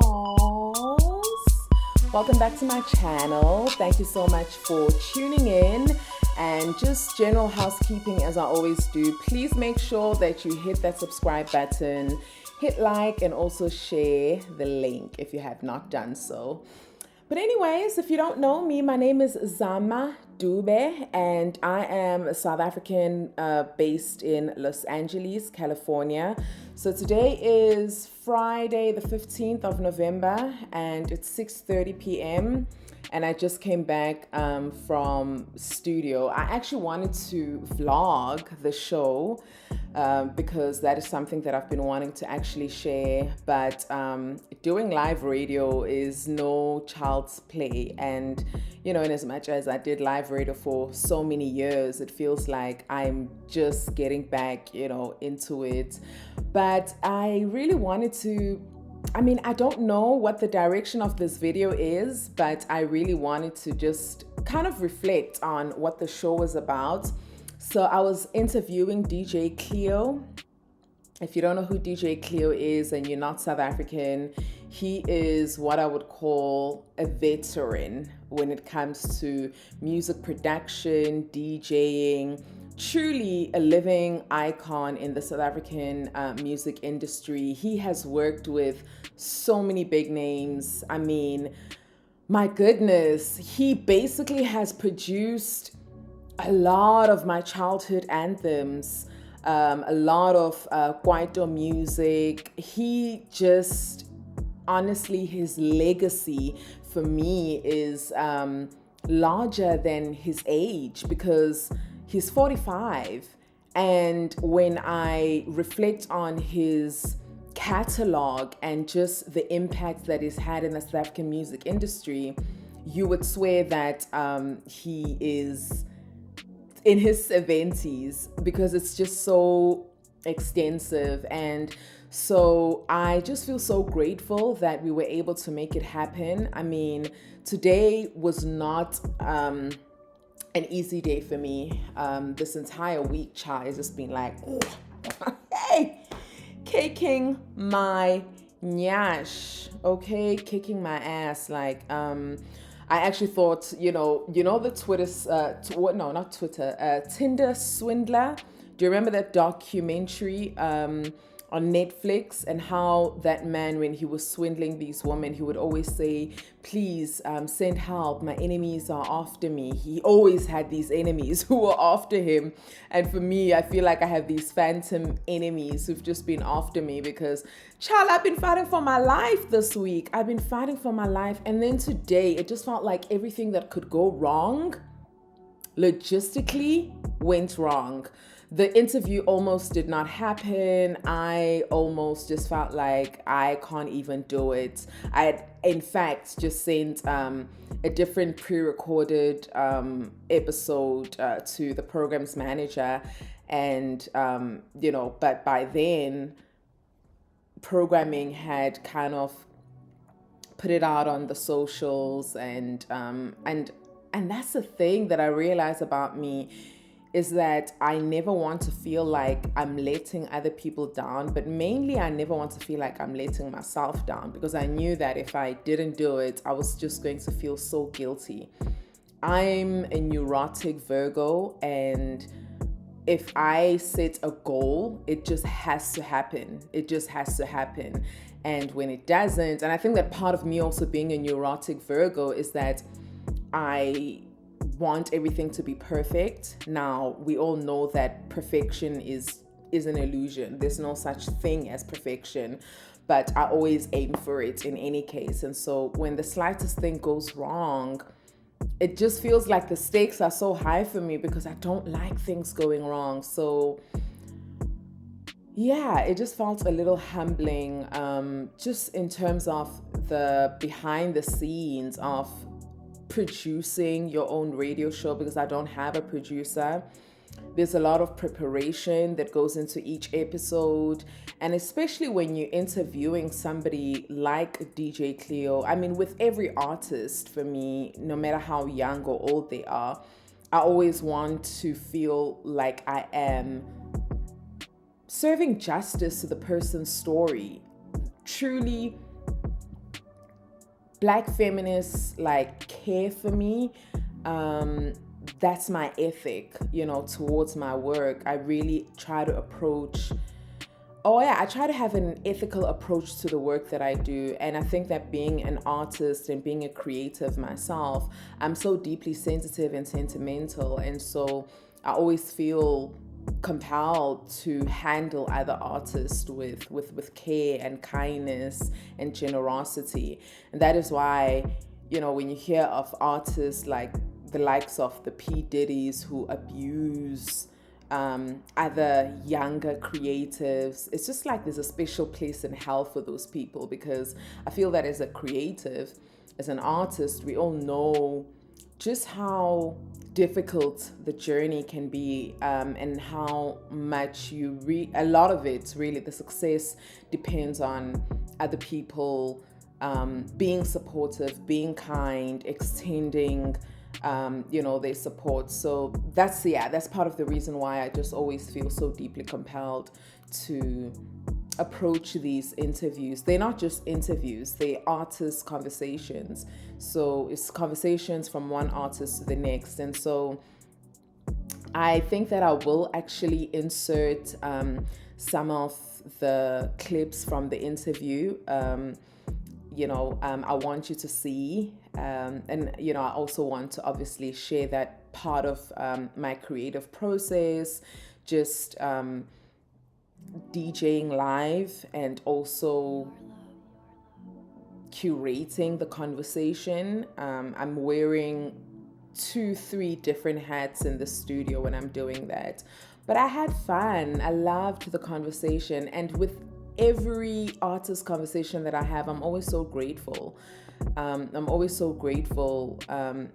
souls. Welcome back to my channel. Thank you so much for tuning in. And just general housekeeping as I always do, please make sure that you hit that subscribe button, hit like, and also share the link if you have not done so. But anyways, if you don't know me, my name is Zama Dube, and I am a South African based in Los Angeles, California. So today is Friday, the 15th of November, and it's 6:30 p.m. And I just came back from studio. I actually wanted to vlog the show because that is something that I've been wanting to actually share. But doing live radio is no child's play. And, you know, in as much as I did live radio for so many years, it feels like I'm just getting back, you know, into it. But I really wanted to, I don't know what the direction of this video is, but I really wanted to just kind of reflect on what the show was about. So I was interviewing DJ Cleo. If you don't know who DJ Cleo is and you're not South African, he is what I would call a veteran when it comes to music production, DJing, truly a living icon in the South African music industry. He has worked with so many big names. I mean, my goodness, he basically has produced a lot of my childhood anthems, a lot of Kwaito music. He just, honestly, his legacy for me is larger than his age because he's 45. And when I reflect on his catalog and just the impact that he's had in the South African music industry, you would swear that he is in his 70s because it's just so extensive. And so I just feel so grateful that we were able to make it happen. I mean, today was not an easy day for me. This entire week, child, has just been like, hey, kicking my nyash, okay, kicking my ass. Like, I actually thought, you know the Tinder Swindler. Do you remember that documentary on Netflix, and how that man, when he was swindling these women, he would always say, please send help, my enemies are after me. He always had these enemies who were after him. And for me, I feel like I have these phantom enemies who've just been after me because, child, I've been fighting for my life this week. I've been fighting for my life. And then today, it just felt like everything that could go wrong logistically went wrong. The interview almost did not happen. I almost just felt like I can't even do it. I had, in fact, just sent a different pre-recorded episode to the program's manager. And, but by then, programming had kind of put it out on the socials. And that's the thing that I realized about me, is that I never want to feel like I'm letting other people down, but mainly I never want to feel like I'm letting myself down, because I knew that if I didn't do it, I was just going to feel so guilty. I'm a neurotic Virgo, and if I set a goal, it just has to happen. It just has to happen. And when it doesn't, and I think that part of me also being a neurotic Virgo is that I want everything to be perfect. Now, we all know that perfection is an illusion. There's no such thing as perfection, but I always aim for it in any case. And so when the slightest thing goes wrong, it just feels like the stakes are so high for me because I don't like things going wrong. So yeah, it just felt a little humbling, just in terms of the behind the scenes of producing your own radio show, because I don't have a producer. There's a lot of preparation that goes into each episode, and especially when you're interviewing somebody like DJ Cleo. I mean, with every artist, for me, no matter how young or old they are, I always want to feel like I am serving justice to the person's story, truly Black feminists like care for me. That's my ethic, towards my work. I really try to I try to have an ethical approach to the work that I do. And I think that being an artist and being a creative myself, I'm so deeply sensitive and sentimental. And so I always feel compelled to handle other artists with care and kindness and generosity. And that is why, when you hear of artists like the likes of the P. Diddy's who abuse other younger creatives, it's just like there's a special place in hell for those people, because I feel that as a creative, as an artist, we all know just how difficult the journey can be, and how much a lot of it, really, the success depends on other people being supportive, being kind, extending their support. So that's part of the reason why I just always feel so deeply compelled to approach these interviews. They're not just interviews, they're artist conversations. So it's conversations from one artist to the next. And so I think that I will actually insert some of the clips from the interview. I want you to see, and I also want to obviously share that part of my creative process, just DJing live and also curating the conversation. I'm wearing 2-3 different hats in the studio when I'm doing that, but I had fun. I loved the conversation, and with every artist conversation that I have, I'm always so grateful. I'm always so grateful. I'm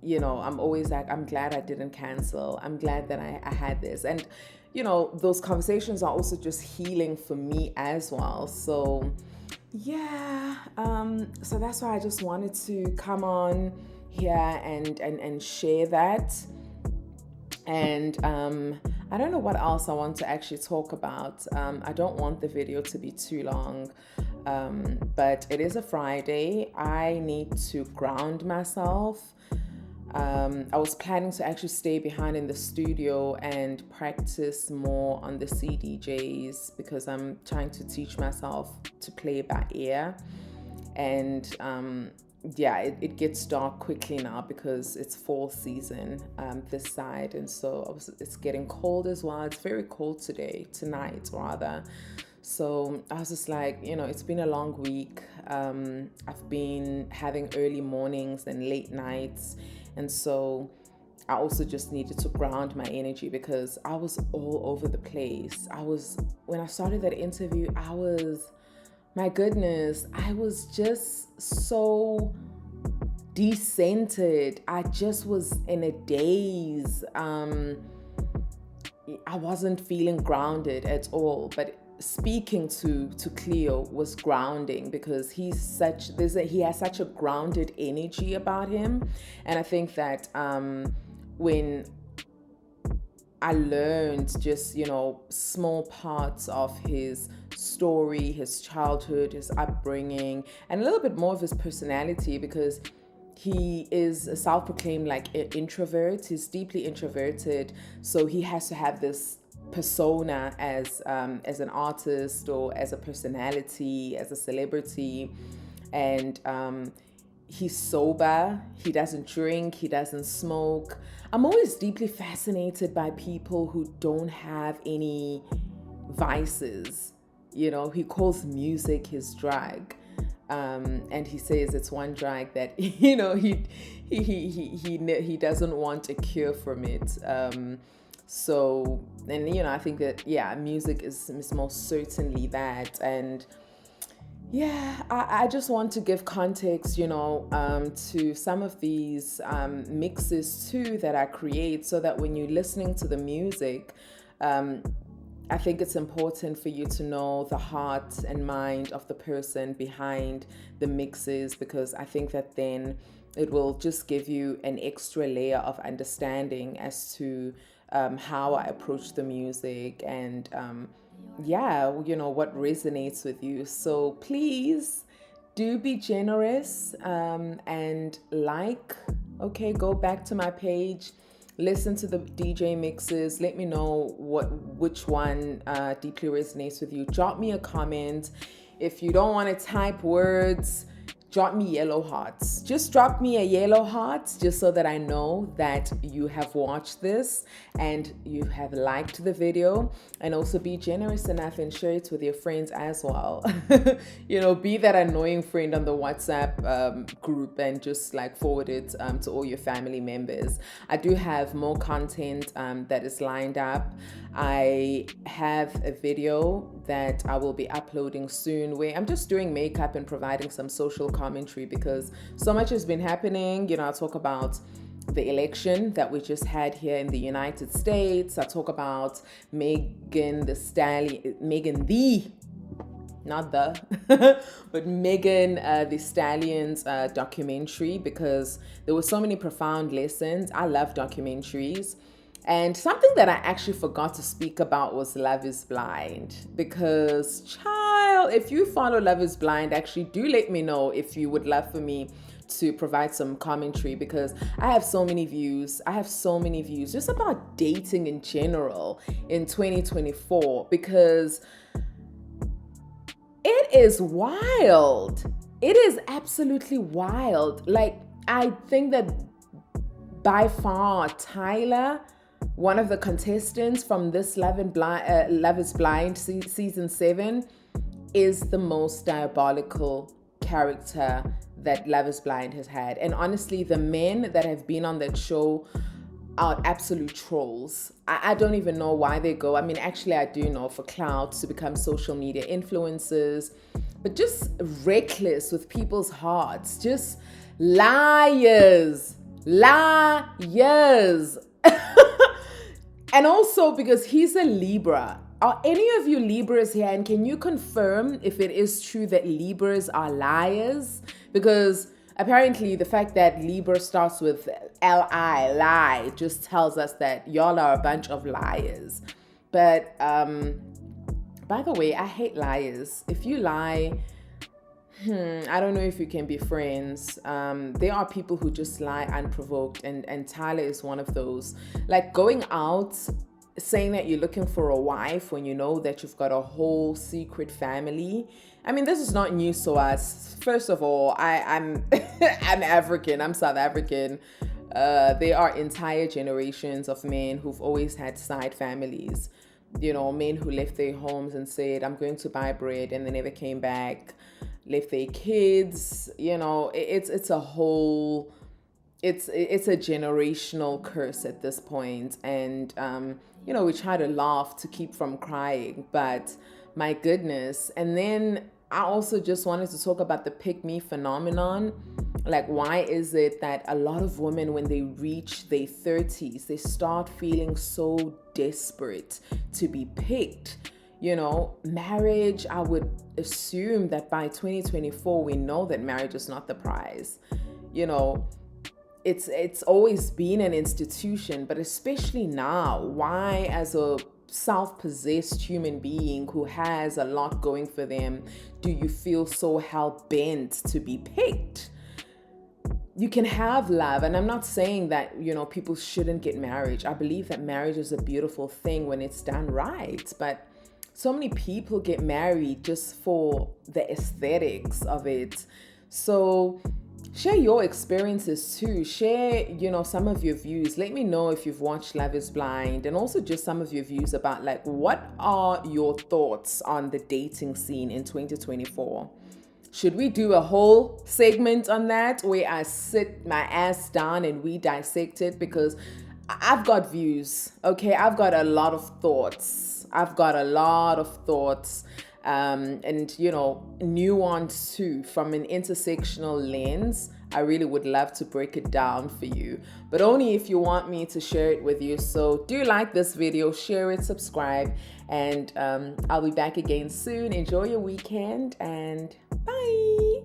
always like, I'm glad I didn't cancel. I'm glad that I had this. And, those conversations are also just healing for me as well. So, so that's why I just wanted to come on here and share that. And I don't know what else I want to actually talk about. I don't want the video to be too long, but it is a Friday. I need to ground myself. I was planning to actually stay behind in the studio and practice more on the CDJs, because I'm trying to teach myself to play by ear. And it gets dark quickly now because it's fall season this side, and so it's getting cold as well. It's very cold tonight rather. So I was just like, it's been a long week. I've been having early mornings and late nights, and so I also just needed to ground my energy because I was all over the place. When I started that interview, my goodness, I was just so decentered. I just was in a daze. I wasn't feeling grounded at all. But speaking to Cleo was grounding, because he has such a grounded energy about him. And I think that when I learned just, small parts of his story, his childhood, his upbringing, and a little bit more of his personality, because he is a self-proclaimed introvert. He's deeply introverted, so he has to have this persona as an artist or as a personality, as a celebrity. And he's sober, he doesn't drink, he doesn't smoke. I'm always deeply fascinated by people who don't have any vices. He calls music his drug. And he says it's one drug that, he doesn't want a cure from it. So, and, I think that, music is most certainly that. And I just want to give context, to some of these mixes too that I create, so that when you're listening to the music, I think it's important for you to know the heart and mind of the person behind the mixes, because I think that then it will just give you an extra layer of understanding as to how I approach the music and what resonates with you. So please do be generous and okay, go back to my page, listen to the DJ mixes, let me know which one deeply resonates with you. Drop me a comment. If you don't want to type words, drop me yellow hearts. Just drop me a yellow heart just so that I know that you have watched this and you have liked the video. And also be generous enough and share it with your friends as well. Be that annoying friend on the WhatsApp group and just forward it to all your family members. I do have more content that is lined up. I have a video that I will be uploading soon where I'm just doing makeup and providing some social commentary because so much has been happening. I'll talk about the election that we just had here in the United States. I talk about Megan the Stallion's documentary because there were so many profound lessons. I love documentaries. And something that I actually forgot to speak about was Love is Blind. Because, child, if you follow Love is Blind, actually do let me know if you would love for me to provide some commentary because I have so many views. Just about dating in general in 2024 because it is wild. It is absolutely wild. I think that by far Tyler, one of the contestants from this Love is Blind season 7, is the most diabolical character that Love is Blind has had. And honestly, the men that have been on that show are absolute trolls. I don't even know why they go. I mean, actually, I do know, for clout, to become social media influencers, but just reckless with people's hearts. Just liars. And also because he's a Libra. Are any of you Libras here? And can you confirm if it is true that Libras are liars? Because apparently the fact that Libra starts with L-I, lie, just tells us that y'all are a bunch of liars. But by the way, I hate liars. If you lie, I don't know if you can be friends. There are people who just lie unprovoked, and Tyler is one of those. Going out saying that you're looking for a wife when you know that you've got a whole secret family. I mean, this is not news to us. First of all, I'm I'm African. I'm South African. There are entire generations of men who've always had side families. Men who left their homes and said, I'm going to buy bread, and they never came back. Left their kids. It's a whole, it's a generational curse at this point. And we try to laugh to keep from crying, but my goodness. And then I also just wanted to talk about the pick-me phenomenon. Why is it that a lot of women, when they reach their 30s, they start feeling so desperate to be picked? Marriage, I would assume that by 2024, we know that marriage is not the prize. It's always been an institution, but especially now, why, as a self-possessed human being who has a lot going for them, do you feel so hell-bent to be picked? You can have love, and I'm not saying that, people shouldn't get married. I believe that marriage is a beautiful thing when it's done right, but so many people get married just for the aesthetics of it. So share your experiences too. Share, some of your views. Let me know if you've watched Love is Blind, and also just some of your views about what are your thoughts on the dating scene in 2024? Should we do a whole segment on that where I sit my ass down and we dissect it? Because I've got views, okay? I've got a lot of thoughts. And nuance too, from an intersectional lens. I really would love to break it down for you, but only if you want me to share it with you. So do like this video, share it, subscribe, and I'll be back again soon. Enjoy your weekend, and bye.